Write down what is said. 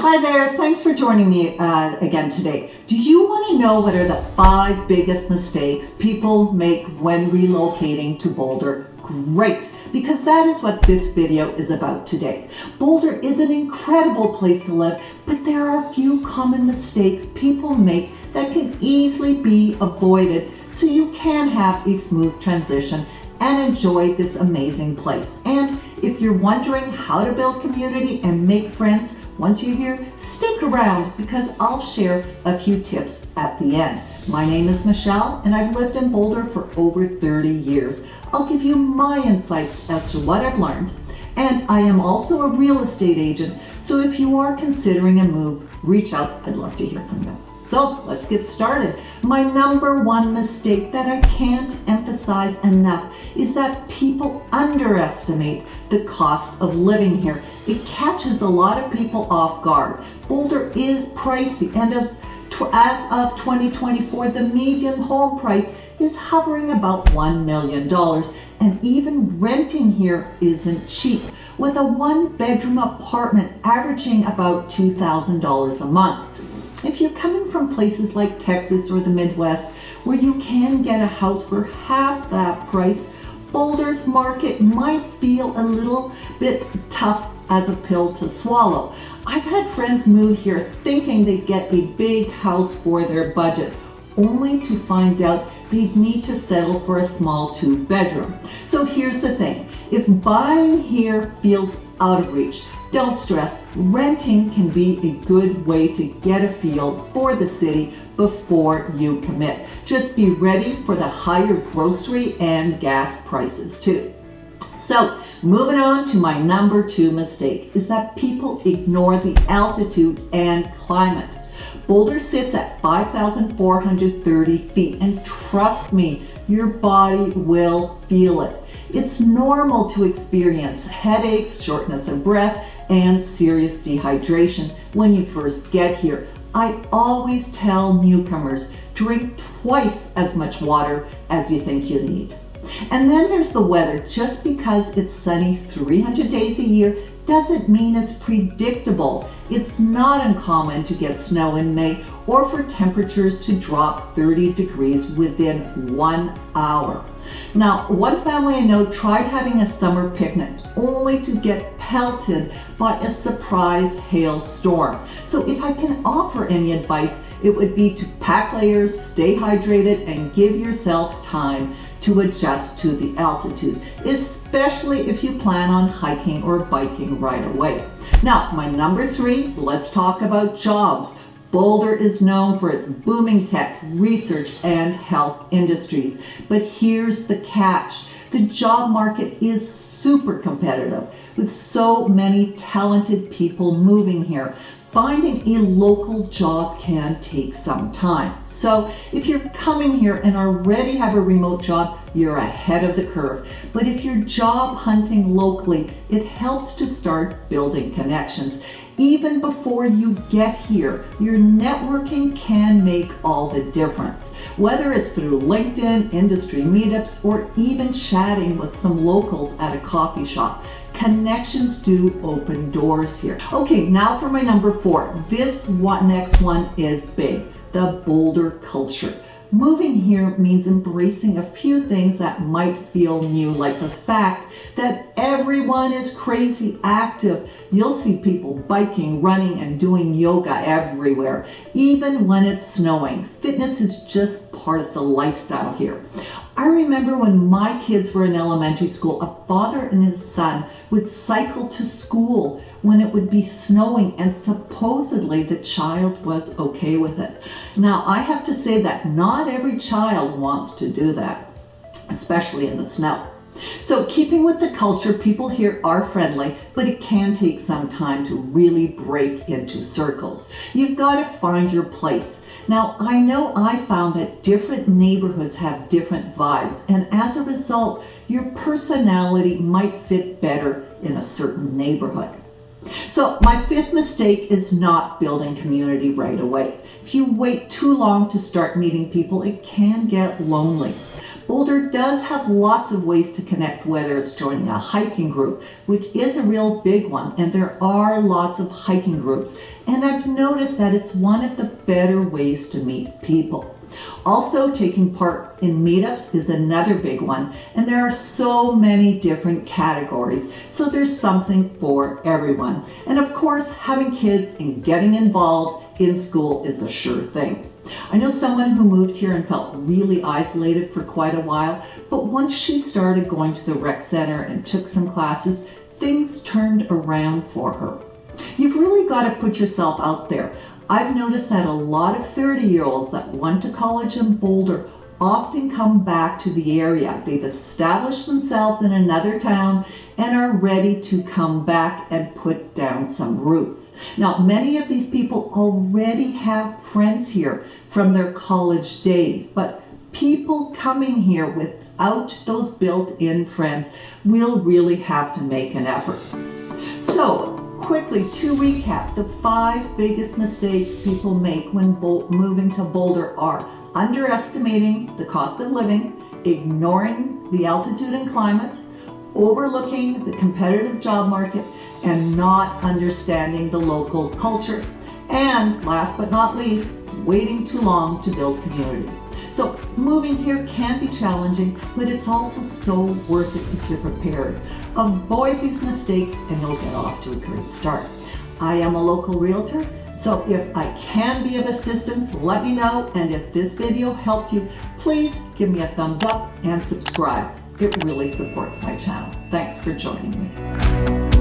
Hi there, thanks for joining me again today. Do you want to know what are the 5 biggest mistakes people make when relocating to Boulder? Great, because that is what this video is about today. Boulder is an incredible place to live, but there are a few common mistakes people make that can easily be avoided so you can have a smooth transition and enjoy this amazing place. And if you're wondering how to build community and make friends once you're here, stick around because I'll share a few tips at the end. My name is Michelle and I've lived in Boulder for over 30 years. I'll give you my insights as to what I've learned. And I am also a real estate agent, so if you are considering a move, reach out. I'd love to hear from you. So let's get started. My number 1 mistake that I can't emphasize enough is that people underestimate the cost of living here. It catches a lot of people off guard. Boulder is pricey, and as of 2024, the median home price is hovering about $1 million, and even renting here isn't cheap, with a 1-bedroom apartment averaging about $2,000 a month. If you're coming from places like Texas or the Midwest, where you can get a house for half that price, Boulder's market might feel a little bit tough as a pill to swallow. I've had friends move here thinking they'd get a big house for their budget, only to find out they'd need to settle for a small 2-bedroom. So here's the thing, if buying here feels out of reach, don't stress. Renting can be a good way to get a feel for the city before you commit. Just be ready for the higher grocery and gas prices too. So moving on to my number 2 mistake is that people ignore the altitude and climate. Boulder sits at 5,430 feet, and trust me, your body will feel it. It's normal to experience headaches, shortness of breath, and serious dehydration when you first get here. I always tell newcomers, drink twice as much water as you think you need. And then there's the weather. Just because it's sunny 300 days a year doesn't mean it's predictable. It's not uncommon to get snow in May or for temperatures to drop 30 degrees within 1 hour. Now, one family I know tried having a summer picnic only to get pelted by a surprise hailstorm. So if I can offer any advice, it would be to pack layers, stay hydrated, and give yourself time to adjust to the altitude, especially if you plan on hiking or biking right away. Now, my number 3, let's talk about jobs. Boulder is known for its booming tech, research, and health industries. But here's the catch. The job market is super competitive with so many talented people moving here. Finding a local job can take some time. So if you're coming here and already have a remote job, you're ahead of the curve. But if you're job hunting locally, it helps to start building connections. Even before you get here, your networking can make all the difference. Whether it's through LinkedIn, industry meetups, or even chatting with some locals at a coffee shop, connections do open doors here. Okay, now for my number 4. This next one is big, the Boulder culture. Moving here means embracing a few things that might feel new, like the fact that everyone is crazy active. You'll see people biking, running, and doing yoga everywhere, even when it's snowing. Fitness is just part of the lifestyle here. I remember when my kids were in elementary school, a father and his son would cycle to school when it would be snowing, and supposedly the child was okay with it. Now, I have to say that not every child wants to do that, especially in the snow. So keeping with the culture, people here are friendly, but it can take some time to really break into circles. You've got to find your place. Now, I know I found that different neighborhoods have different vibes, and as a result, your personality might fit better in a certain neighborhood. So my 5th mistake is not building community right away. If you wait too long to start meeting people, it can get lonely. Boulder does have lots of ways to connect, whether it's joining a hiking group, which is a real big one, and there are lots of hiking groups, and I've noticed that it's one of the better ways to meet people. Also, taking part in meetups is another big one, and there are so many different categories, so there's something for everyone. And of course, having kids and getting involved in school is a sure thing. I know someone who moved here and felt really isolated for quite a while, but once she started going to the rec center and took some classes, things turned around for her. You've really got to put yourself out there. I've noticed that a lot of 30-year-olds that went to college in Boulder often come back to the area. They've established themselves in another town and are ready to come back and put down some roots. Now, many of these people already have friends here from their college days, but people coming here without those built-in friends will really have to make an effort. So, quickly, to recap, the 5 biggest mistakes people make when moving to Boulder are underestimating the cost of living, ignoring the altitude and climate, overlooking the competitive job market, and not understanding the local culture. And last but not least, waiting too long to build community. So moving here can be challenging, but it's also so worth it if you're prepared. Avoid these mistakes and you'll get off to a great start. I am a local realtor, so if I can be of assistance, let me know. And if this video helped you, please give me a thumbs up and subscribe. It really supports my channel. Thanks for joining me.